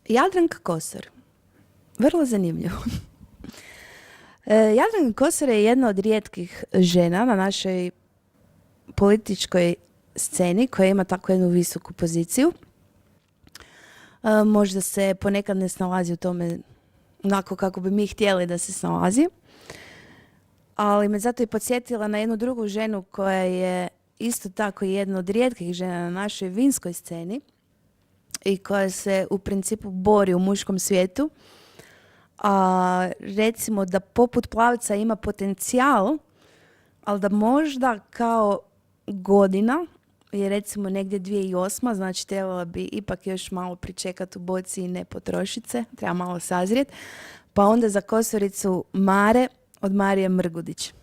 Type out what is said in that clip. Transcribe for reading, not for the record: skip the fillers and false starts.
Jadranka Kosor. Vrlo zanimljivo. Jadranka Kosor je jedna od rijetkih žena na našoj političkoj sceni koja ima tako jednu visoku poziciju. Možda se ponekad ne snalazi u tome onako kako bi mi htjeli da se snalazi. Ali me zato i podsjetila na jednu drugu ženu koja je isto tako jedna od rijetkih žena na našoj vinskoj sceni i koja se u principu bori u muškom svijetu. A recimo da poput Plavca ima potencijal, ali da možda kao godina je recimo negdje 2008. Znači trebala bi ipak još malo pričekati u boci i ne potrošiti se. Treba malo sazrijet. Pa onda za Kosoricu Mare od Marije Mrgudić.